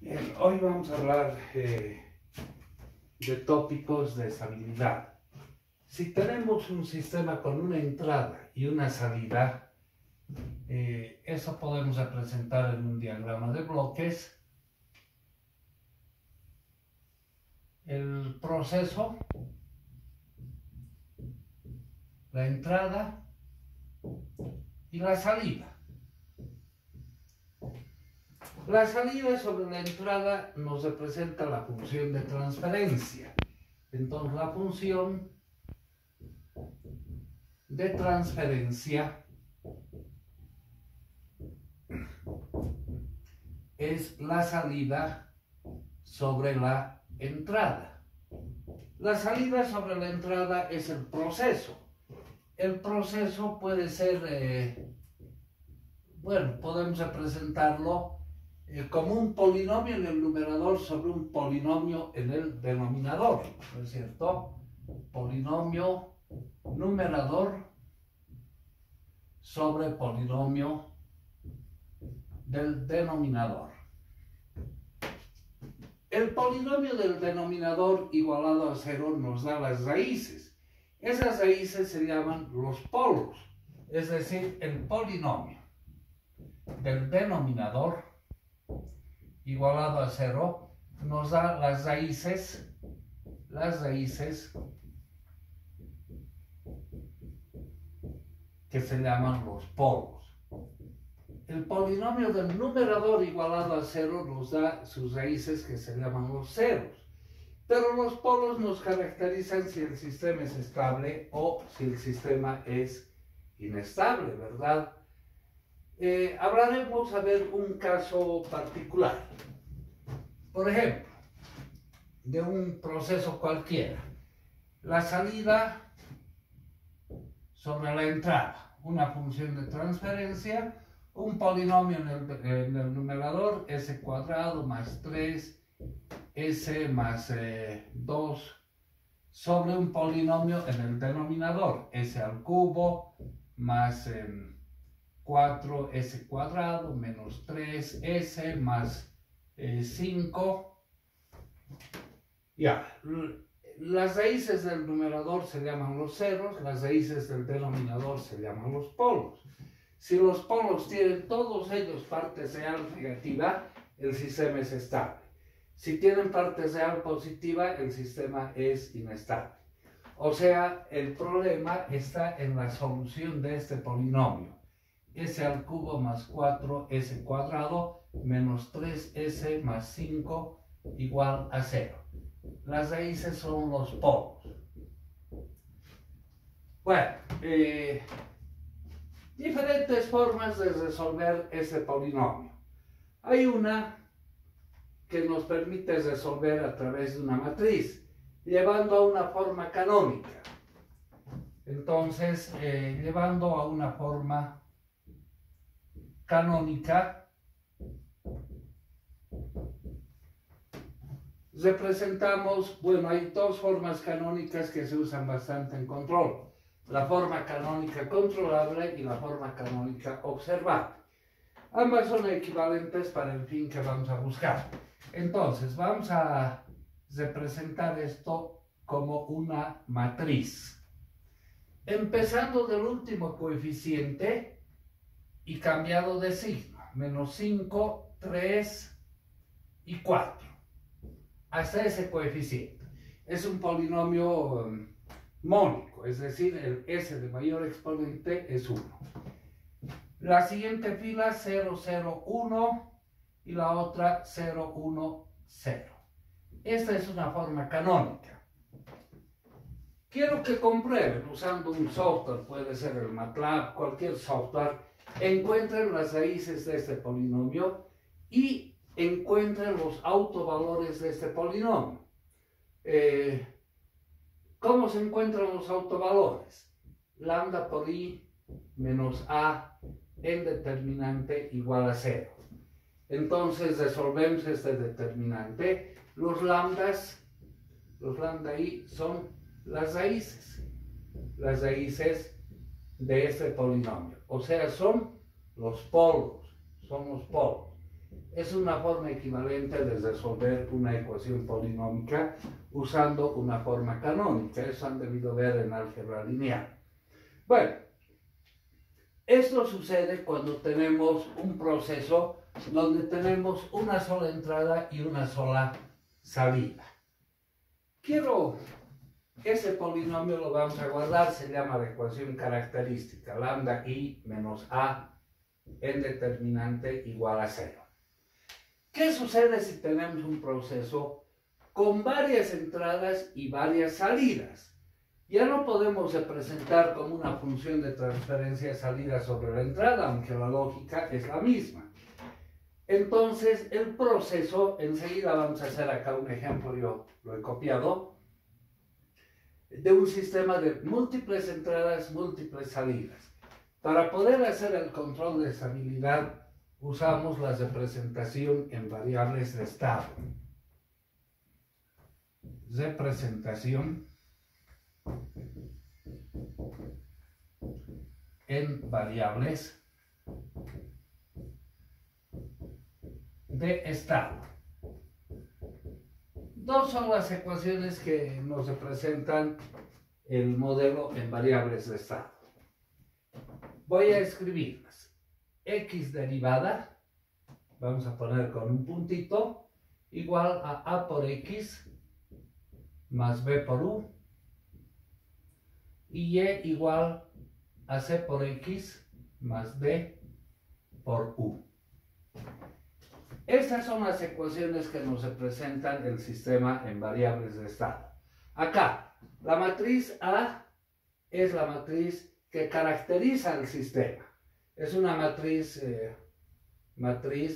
Bien, hoy vamos a hablar de tópicos de estabilidad. Si tenemos un sistema con una entrada y una salida, eso podemos representar en un diagrama de bloques. El proceso, la entrada y la salida. La salida sobre la entrada nos representa la función de transferencia. Entonces la función de transferencia es la salida sobre la entrada. La salida sobre la entrada es el proceso. El proceso puede ser, podemos representarlo como un polinomio en el numerador sobre un polinomio en el denominador, ¿no es cierto? Polinomio numerador sobre polinomio del denominador. El polinomio del denominador igualado a 0 nos da las raíces. Esas raíces se llaman los polos, es decir, el polinomio del denominador igualado a 0 nos da las raíces que se llaman los polos. El polinomio del numerador igualado a 0 nos da sus raíces que se llaman los ceros. Pero los polos nos caracterizan si el sistema es estable o si el sistema es inestable, ¿verdad? Hablaremos a ver un caso particular. Por ejemplo, de un proceso cualquiera. La salida sobre la entrada, una función de transferencia, un polinomio en el numerador, s cuadrado más 3s más 2 sobre un polinomio en el denominador, s al cubo más 4s cuadrado menos 3s más 5. Ya, las raíces del numerador se llaman los ceros, las raíces del denominador se llaman los polos. Si los polos tienen todos ellos partes real negativa, el sistema es estable. Si tienen parte real positiva, el sistema es inestable. O sea, el problema está en la solución de este polinomio. S al cubo más 4s cuadrado menos 3s más 5 igual a 0. Las raíces son los polos. Bueno, diferentes formas de resolver ese polinomio. Hay una que nos permite resolver a través de una matriz, llevando a una forma canónica. Entonces, llevando a una forma canónica, representamos, hay dos formas canónicas que se usan bastante en control. La forma canónica controlable y la forma canónica observable. Ambas son equivalentes para el fin que vamos a buscar. Entonces, vamos a representar esto como una matriz. Empezando del último coeficiente y cambiado de signo. Menos 5, 3 y 4. Hasta ese coeficiente. Es un polinomio mónico, es decir, el s de mayor exponente es 1. La siguiente fila 0, 0, 1 y la otra 0, 1, 0. Esta es una forma canónica. Quiero que comprueben, usando un software, puede ser el MATLAB, cualquier software, encuentren las raíces de este polinomio y encuentren los autovalores de este polinomio. ¿Cómo se encuentran los autovalores? Lambda por i menos a en determinante igual a 0. Entonces resolvemos este determinante. Los lambda i son las raíces de este polinomio. O sea, son los polos. es una forma equivalente de resolver una ecuación polinómica usando una forma canónica. Eso han debido ver en álgebra lineal. Bueno, esto sucede cuando tenemos un proceso donde tenemos una sola entrada y una sola salida. Ese polinomio lo vamos a guardar, se llama la ecuación característica, lambda i menos a en determinante igual a 0. ¿Qué sucede si tenemos un proceso con varias entradas y varias salidas? Ya no podemos representar como una función de transferencia salida sobre la entrada, aunque la lógica es la misma. Entonces, el proceso, enseguida vamos a hacer acá un ejemplo, yo lo he copiado, de un sistema de múltiples entradas, múltiples salidas. Para poder hacer el control de estabilidad, usamos la representación en variables de estado. Representación en variables de estado. Dos son las ecuaciones que nos representan el modelo en variables de estado. Voy a escribirlas. X derivada, vamos a poner con un puntito, igual a por X más B por U, y Y igual a C por X más D por U. Estas son las ecuaciones que nos representan el sistema en variables de estado. Acá, la matriz A es la matriz que caracteriza el sistema. Es una matriz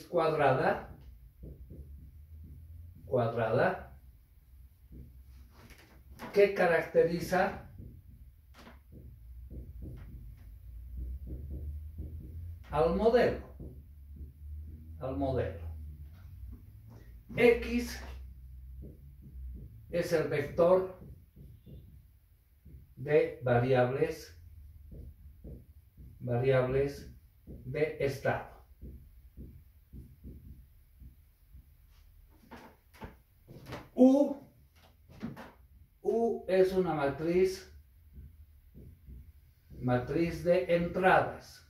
cuadrada, que caracteriza al modelo. X es el vector de variables de estado. U es una matriz de entradas.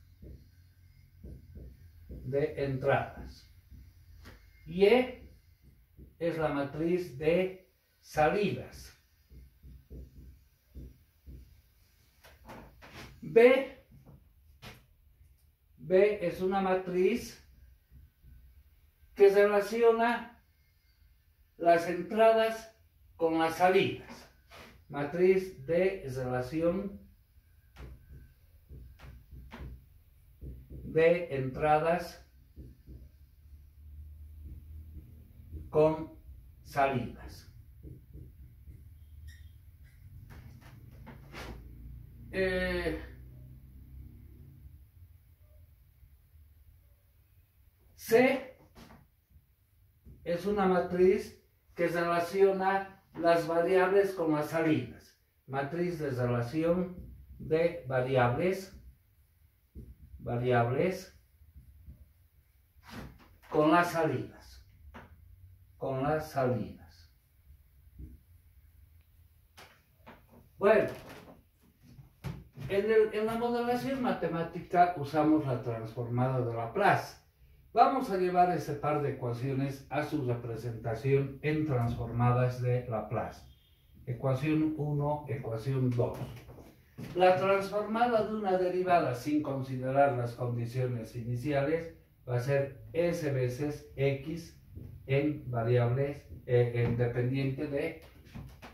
Y es la matriz de salidas. B es una matriz que relaciona las entradas con las salidas. Matriz de relación de entradas con salidas. C es una matriz que relaciona las variables con las salidas. Matriz de relación de variables con las salidas. Bueno, en la modelación matemática usamos la transformada de Laplace. Vamos a llevar ese par de ecuaciones a su representación en transformadas de Laplace. Ecuación 1, ecuación 2. La transformada de una derivada sin considerar las condiciones iniciales va a ser S veces X en variables en dependiente de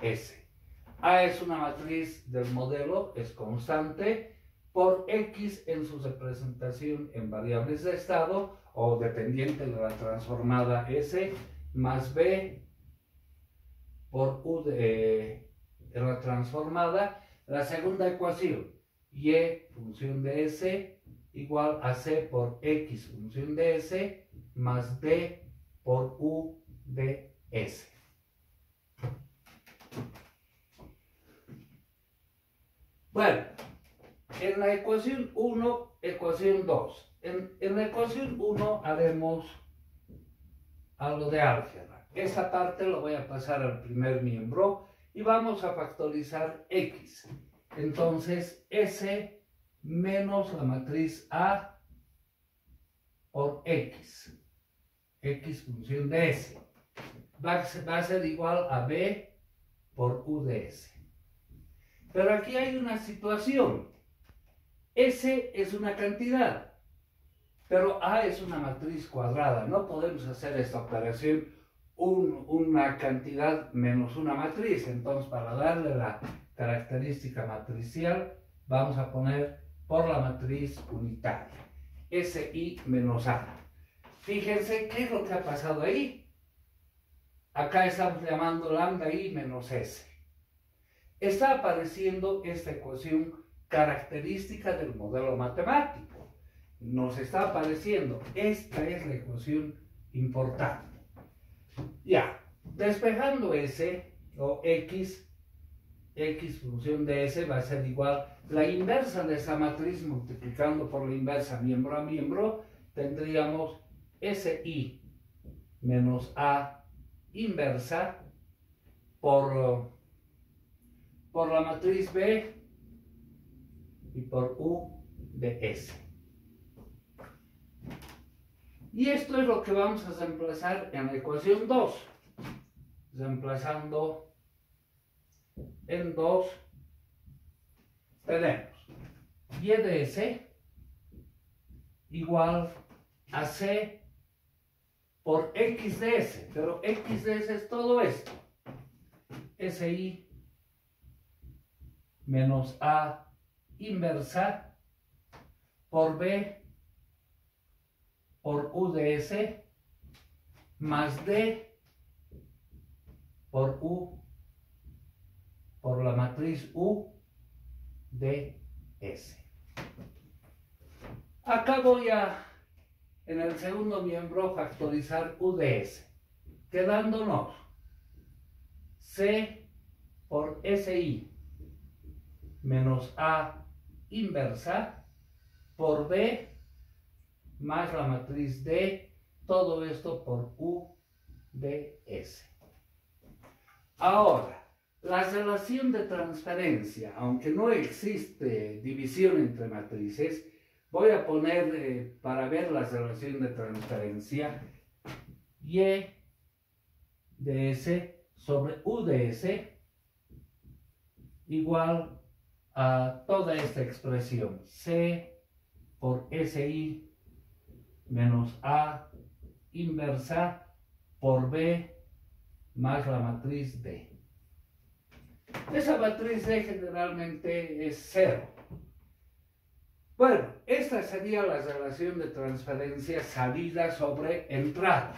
S. A es una matriz del modelo, es constante, por X en su representación en variables de estado o dependiente de la transformada S, más B por U en la transformada. La segunda ecuación, Y función de S igual a C por X función de S más D por U de S. Bueno, en la ecuación 1, ecuación 2. En la ecuación 1 haremos algo de álgebra. Esta parte lo voy a pasar al primer miembro y vamos a factorizar X. Entonces, S menos la matriz A por X. X función de S. Va a ser igual a B por U de S. Pero aquí hay una situación. S es una cantidad, pero A es una matriz cuadrada. No podemos hacer esta operación una cantidad menos una matriz. Entonces, para darle la característica matricial, vamos a poner por la matriz unitaria. SI menos A. Fíjense qué es lo que ha pasado ahí. Acá estamos llamando lambda I menos S. Está apareciendo esta ecuación característica del modelo matemático. Nos está apareciendo. Esta es la ecuación importante. Ya, despejando S o X función de S va a ser igual la inversa de esa matriz multiplicando por la inversa miembro a miembro. Tendríamos SI menos A inversa por la matriz B y por U de S. Y esto es lo que vamos a reemplazar en la ecuación 2. Reemplazando en 2 tenemos Y de S igual a C por X de S, pero X de S es todo esto. SI menos A inversa por B por U de S más D por U por la matriz U de S. Acá voy a, en el segundo miembro, factorizar U de S, quedándonos C por SI menos A inversa por B más la matriz D, todo esto por U de S. Ahora, la relación de transferencia, aunque no existe división entre matrices, voy a poner, para ver la relación de transferencia, Y de S sobre U de S igual a toda esta expresión, C por SI menos A inversa por B más la matriz D. Esa matriz D generalmente es 0. Bueno, esta sería la relación de transferencia salida sobre entrada.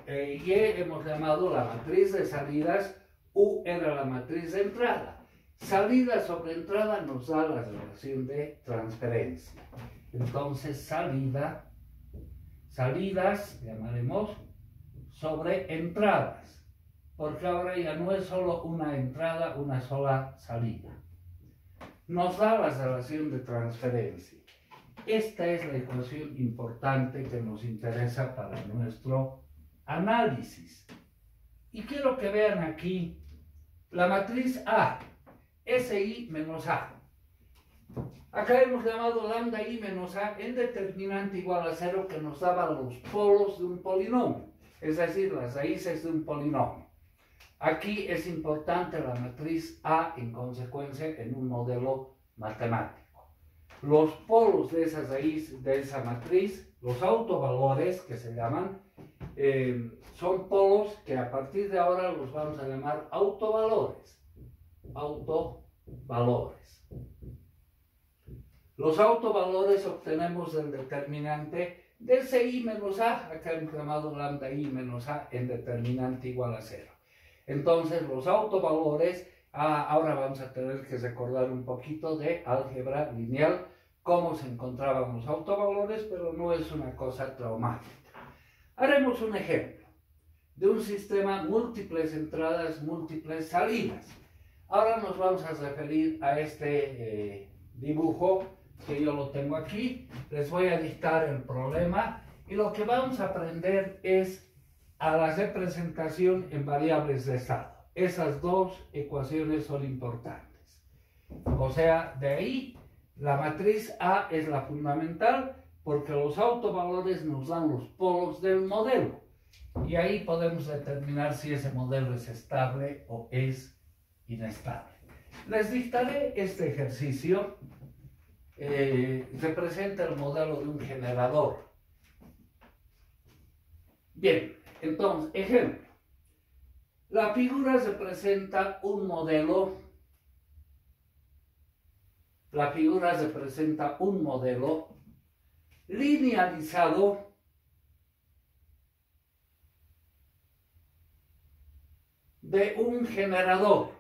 Y hemos llamado la matriz de salidas, U era la matriz de entrada. Salida sobre entrada nos da la relación de transferencia. Entonces, salidas, llamaremos, sobre entradas. Porque ahora ya no es solo una entrada, una sola salida. Nos da la relación de transferencia. Esta es la ecuación importante que nos interesa para nuestro análisis. Y quiero que vean aquí la matriz A, SI menos A. Acá hemos llamado lambda I menos A el determinante igual a 0 que nos daba los polos de un polinomio, es decir, las raíces de un polinomio. Aquí es importante la matriz A en consecuencia en un modelo matemático. Los polos de esa raíz, de esa matriz, los autovalores que se llaman, son polos que a partir de ahora los vamos a llamar autovalores. Autovalores. Los autovalores obtenemos del determinante de SI menos A, acá hemos llamado lambda I menos A en determinante igual a 0. Entonces los autovalores, ahora vamos a tener que recordar un poquito de álgebra lineal, cómo se encontraban los autovalores, pero no es una cosa traumática. Haremos un ejemplo de un sistema múltiples entradas, múltiples salidas. Ahora nos vamos a referir a este dibujo que yo lo tengo aquí. Les voy a dictar el problema. Y lo que vamos a aprender es a la representación en variables de estado. Esas dos ecuaciones son importantes. O sea, de ahí la matriz A es la fundamental porque los autovalores nos dan los polos del modelo. Y ahí podemos determinar si ese modelo es estable o es inestable. Les dictaré este ejercicio. Representa el modelo de un generador. Bien, entonces, ejemplo. La figura representa un modelo. La figura representa un modelo linealizado de un generador.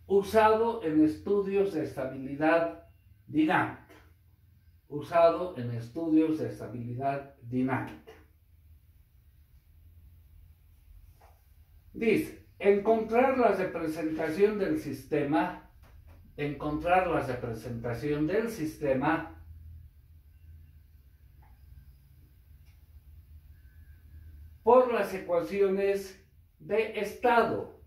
Usado en estudios de estabilidad dinámica. Dice, encontrar la representación del sistema por las ecuaciones de estado,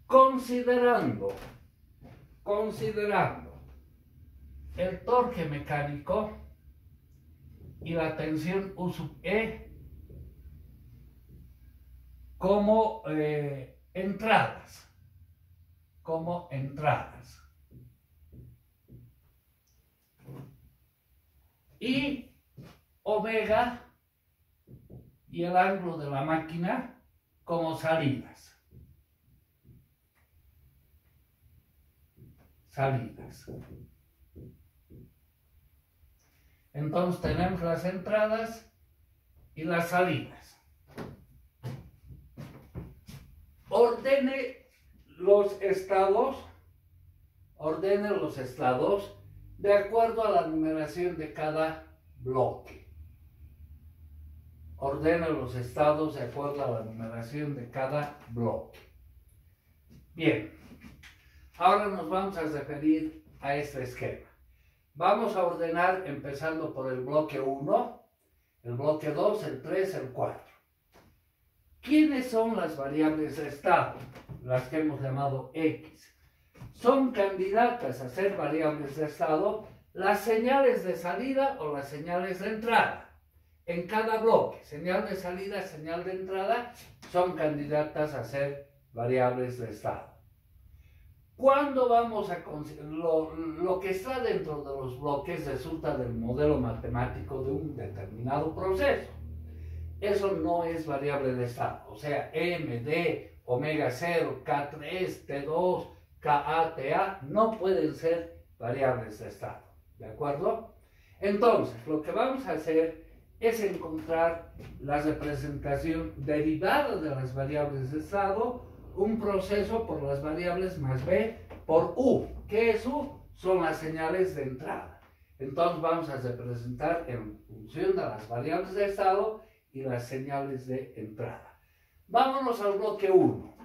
considerando el torque mecánico y la tensión U sub E como entradas. Y omega y el ángulo de la máquina como salidas. Entonces tenemos las entradas y las salidas. Ordene los estados de acuerdo a la numeración de cada bloque. Bien, ahora nos vamos a referir a este esquema. Vamos a ordenar empezando por el bloque 1, el bloque 2, el 3, el 4. ¿Quiénes son las variables de estado? Las que hemos llamado X. Son candidatas a ser variables de estado las señales de salida o las señales de entrada. En cada bloque, señal de salida, señal de entrada, son candidatas a ser variables de estado. Cuando vamos a lo que está dentro de los bloques resulta del modelo matemático de un determinado proceso. Eso no es variable de estado. O sea, M, D, omega 0, K3, T2, KA, TA no pueden ser variables de estado. ¿De acuerdo? Entonces, lo que vamos a hacer es encontrar la representación derivada de las variables de estado, un proceso por las variables más B por U. ¿Qué es U? Son las señales de entrada. Entonces vamos a representar en función de las variables de estado y las señales de entrada. Vámonos al bloque 1.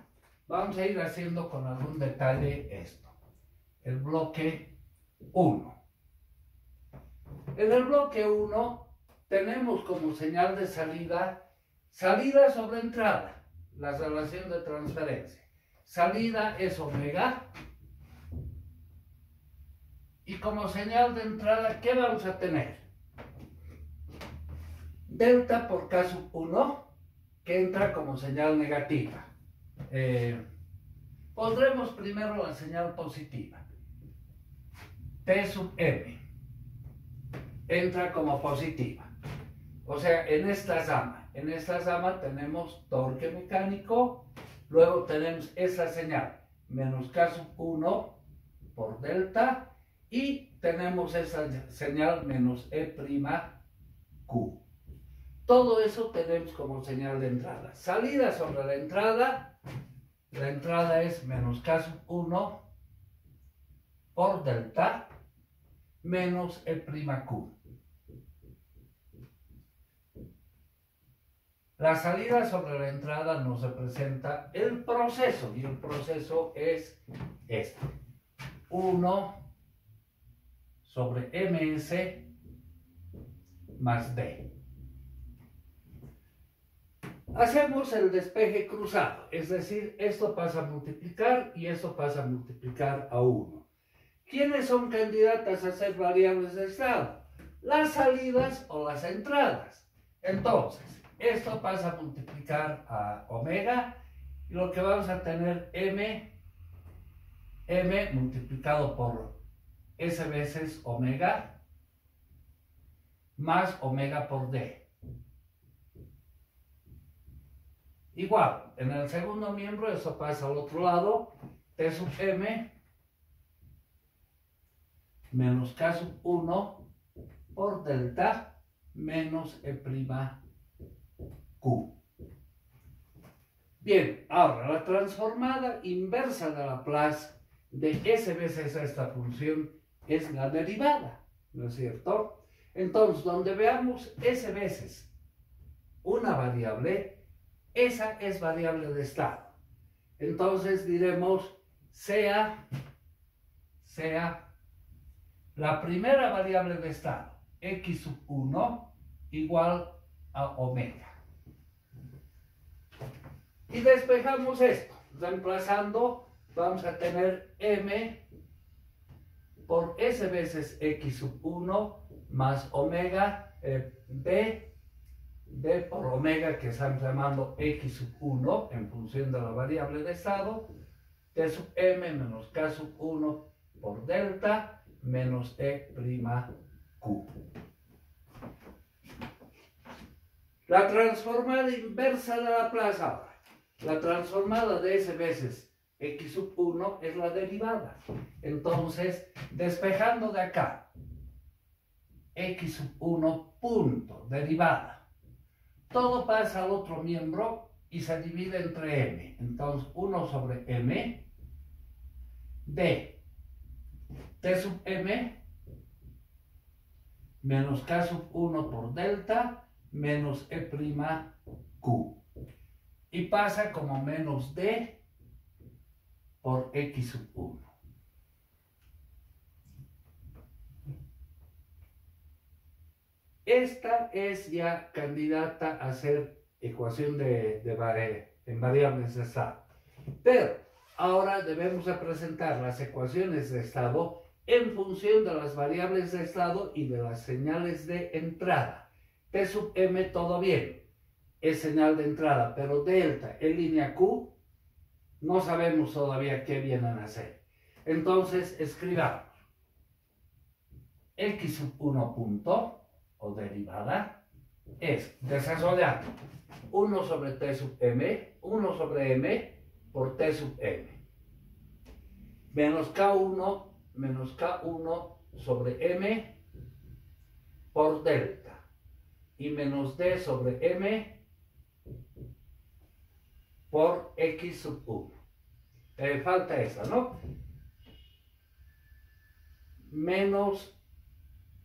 Vamos a ir haciendo con algún detalle esto. El bloque 1. En el bloque 1 tenemos como señal de salida sobre entrada, la relación de transferencia. Salida es omega. Y como señal de entrada, ¿qué vamos a tener? Delta por K sub 1, que entra como señal negativa. Pondremos primero la señal positiva. T sub M entra como positiva. O sea, en esta rama tenemos torque mecánico, luego tenemos esa señal, menos K sub 1 por delta, y tenemos esa señal menos E'Q. Todo eso tenemos como señal de entrada. Salida sobre la entrada es menos K sub 1 por delta menos E'Q. La salida sobre la entrada nos representa el proceso, y el proceso es este. 1 sobre ms más d. Hacemos el despeje cruzado, es decir, esto pasa a multiplicar y esto pasa a multiplicar a 1. ¿Quiénes son candidatas a ser variables de estado? Las salidas o las entradas. Entonces, esto pasa a multiplicar a omega y lo que vamos a tener m multiplicado por s veces omega más omega por d. Igual, en el segundo miembro eso pasa al otro lado, t sub m menos k sub 1 por delta menos e' q. Bien, ahora la transformada inversa de Laplace de s veces esta función es la derivada, ¿no es cierto? Entonces, donde veamos s veces una variable, esa es variable de estado. Entonces diremos sea la primera variable de estado, x sub 1 igual a omega. Y despejamos esto. Reemplazando, vamos a tener m por s veces x sub 1 más omega d por omega, que estamos llamando x sub 1 en función de la variable de estado, t sub m menos k sub 1 por delta menos e' q. La transformada inversa de Laplace ahora. La transformada de s veces x sub 1 es la derivada. Entonces, despejando de acá, x sub 1 punto, derivada. Todo pasa al otro miembro y se divide entre m. Entonces, 1 sobre m de t sub m menos k sub 1 por delta menos e' q. Y pasa como menos d por x sub 1. Esta es ya candidata a ser ecuación en variables de estado. Pero ahora debemos representar las ecuaciones de estado en función de las variables de estado y de las señales de entrada. T sub m todo bien, es señal de entrada, pero delta en línea q no sabemos todavía qué vienen a hacer. Entonces escribamos x sub 1 punto o derivada es desarrollando 1 sobre t sub m, 1 sobre m por t sub m, menos k1 sobre m por delta y menos d sobre m por x sub 1. Falta esa, ¿no? Menos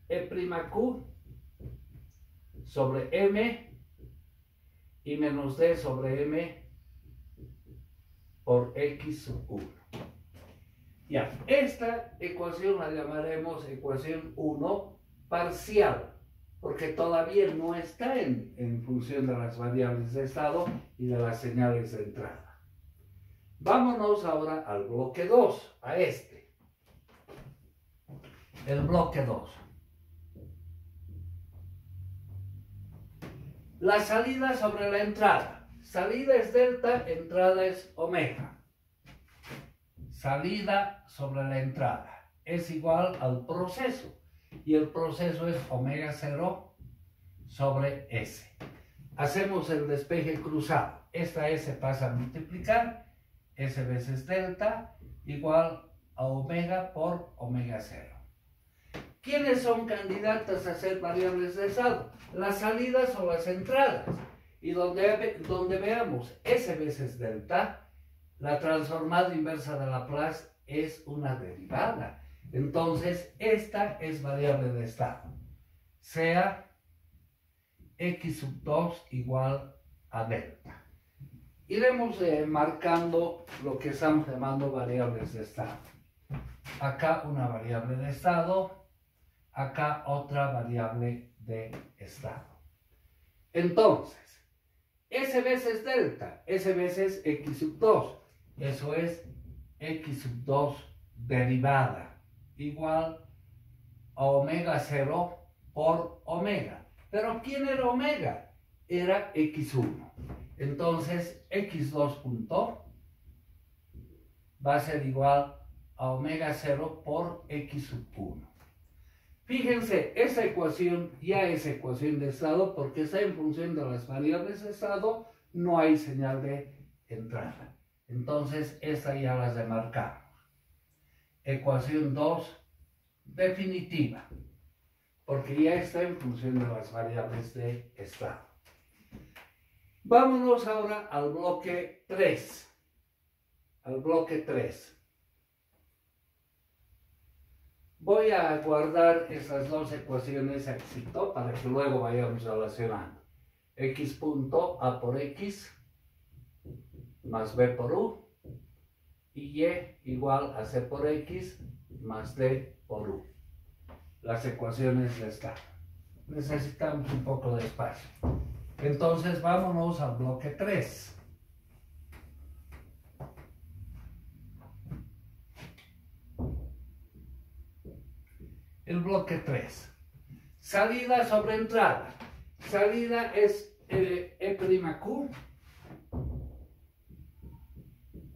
e' q sobre m y menos d sobre m por x sub 1. Ya, esta ecuación la llamaremos ecuación 1 parcial, porque todavía no está en función de las variables de estado y de las señales de entrada. Vámonos ahora al bloque 2, a este. El bloque 2. La salida sobre la entrada. Salida es delta, entrada es omega. Salida sobre la entrada es igual al proceso. Y el proceso es omega 0 sobre S. Hacemos el despeje cruzado. Esta S pasa a multiplicar. S veces delta igual a omega por omega 0. ¿Quiénes son candidatas a ser variables de estado? Las salidas o las entradas. Y donde veamos S veces delta, la transformada inversa de Laplace es una derivada. Entonces, esta es variable de estado. Sea x sub 2 igual a delta. Iremos marcando lo que estamos llamando variables de estado. Acá una variable de estado, acá otra variable de estado. Entonces, S veces delta, S veces X sub 2, eso es X sub 2 derivada, igual a omega 0 por omega. Pero ¿quién era omega? Era X1. Entonces, X2 punto va a ser igual a omega 0 por X sub 1. Fíjense, esa ecuación ya es ecuación de estado porque está en función de las variables de estado, no hay señal de entrada. Entonces, esta ya las demarcamos. Ecuación 2 definitiva, porque ya está en función de las variables de estado. Vámonos ahora al bloque 3. Al bloque 3. Voy a guardar esas dos ecuaciones aquí para que luego vayamos relacionando. X punto A por X más B por U y Y igual a C por X más D por U. Las ecuaciones de estado. Necesitamos un poco de espacio. Entonces vámonos al bloque 3. El bloque 3. Salida sobre entrada. Salida es E'Q.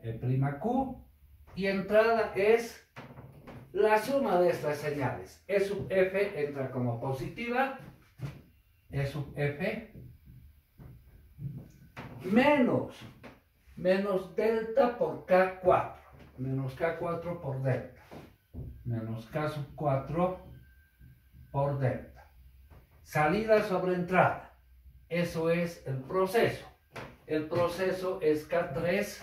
E'Q. Y entrada es la suma de estas señales. E sub F entra como positiva. E sub F. Menos delta por K4. Menos K4 por delta. Menos K sub 4 por delta. Salida sobre entrada. Eso es el proceso. El proceso es K3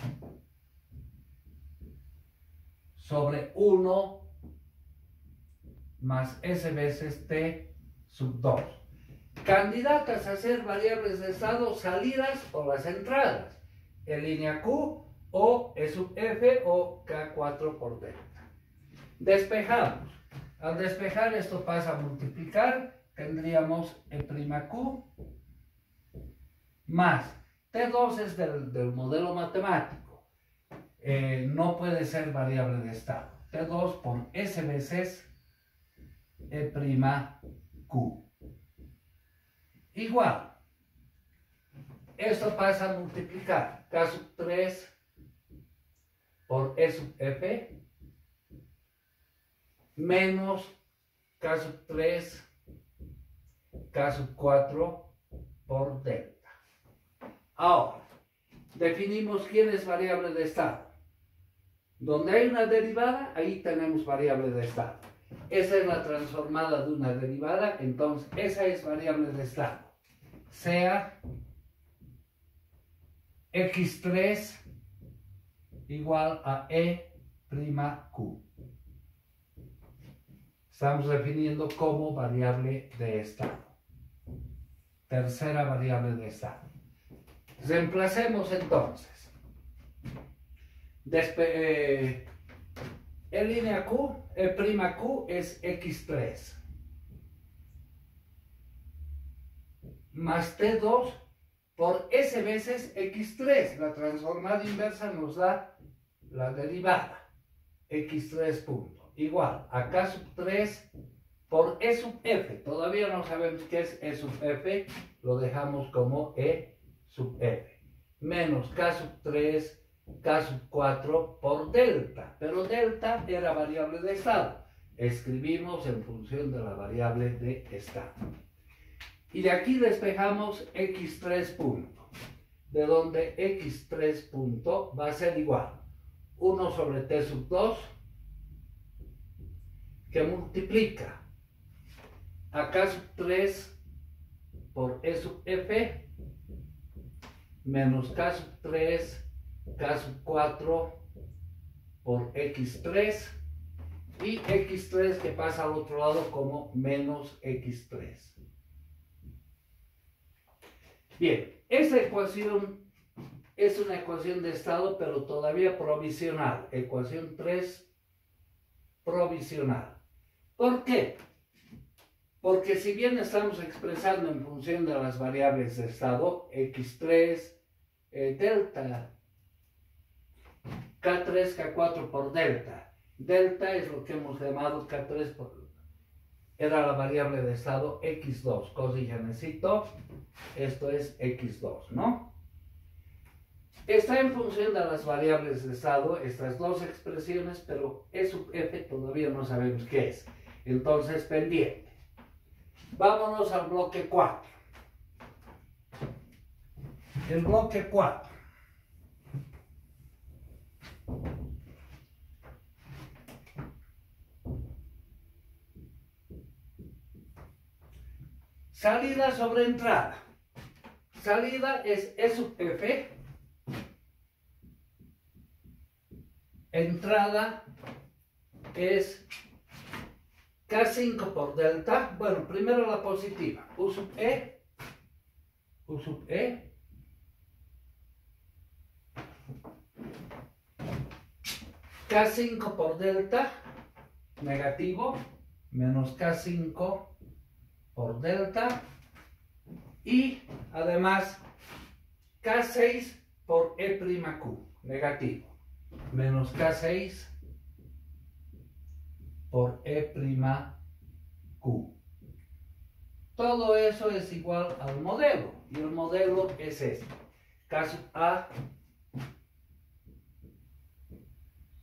sobre 1 más S veces T sub 2. Candidatas a ser variables de estado, salidas o las entradas. En línea Q o E sub F o K4 por delta. Despejamos. Al despejar esto pasa a multiplicar. Tendríamos E'Q más T2 es del modelo matemático. No puede ser variable de estado. T2 por S veces E'Q. Igual. Esto pasa a multiplicar. K sub 3 por E sub F menos K sub 3, K sub 4 por delta. Ahora, definimos quién es variable de estado. Donde hay una derivada, ahí tenemos variable de estado. Esa es la transformada de una derivada, entonces esa es variable de estado. Sea X3 igual a E'Q. Estamos definiendo como variable de estado. Tercera variable de estado. Reemplacemos entonces. En línea Q, E'Q es X3. Más T2 por S veces X3. La transformada inversa nos da la derivada. X3 punto. Igual a K sub 3 por E sub F. Todavía no sabemos qué es E sub F. Lo dejamos como E sub F. Menos K sub 3, K sub 4 por delta. Pero delta era variable de estado. Escribimos en función de la variable de estado. Y de aquí despejamos X3 punto. De donde X3 punto va a ser igual. 1 sobre T sub 2. Que multiplica a K sub 3 por E sub F menos K sub 3, K sub 4 por X3 y X3 que pasa al otro lado como menos X3. Bien, esa ecuación es una ecuación de estado, pero todavía provisional. Ecuación 3, provisional. ¿Por qué? Porque si bien estamos expresando en función de las variables de estado, x3, delta, k3, k4 por delta. Delta es lo que hemos llamado k3 era la variable de estado x2, cosilla necesito, esto es x2, ¿no? Está en función de las variables de estado, estas dos expresiones, pero E sub f todavía no sabemos qué es. Entonces, pendiente. Vámonos al bloque 4. El bloque 4. Salida sobre entrada. Salida es E sub f. Entrada es K5 por delta. Bueno, primero la positiva. U sub E. K5 por delta, negativo, menos K5 por delta. Y además K6 por E'Q, negativo, menos K6 por E'Q. Todo eso es igual al modelo, y el modelo es este. K sub A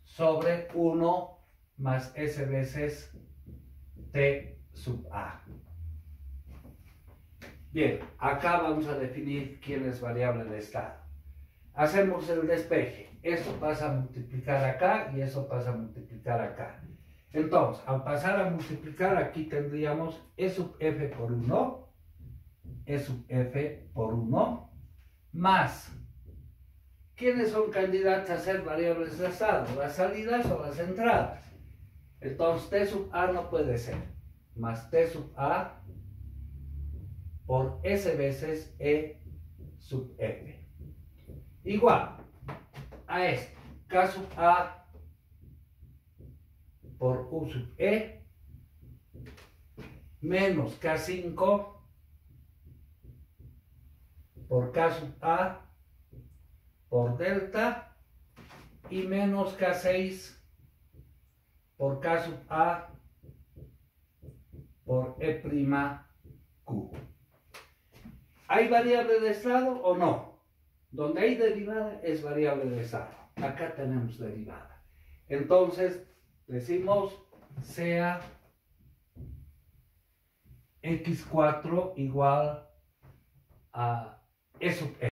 sobre 1 más S veces T sub A. Bien, acá vamos a definir quién es variable de estado. Hacemos el despeje. Esto pasa a multiplicar acá y eso pasa a multiplicar acá. Entonces, al pasar a multiplicar, aquí tendríamos E sub f por 1, E sub f por 1, más, ¿quiénes son candidatos a ser variables de estado? ¿Las salidas o las entradas? Entonces, T sub a no puede ser, más T sub a por S veces E sub f. Igual a esto, K sub a por U sub E menos K5 por K sub A por delta y menos K6 por K sub A por E'Q. ¿Hay variable de estado o no? Donde hay derivada es variable de estado. Acá tenemos derivada. Entonces, decimos sea x4 igual a E sub e.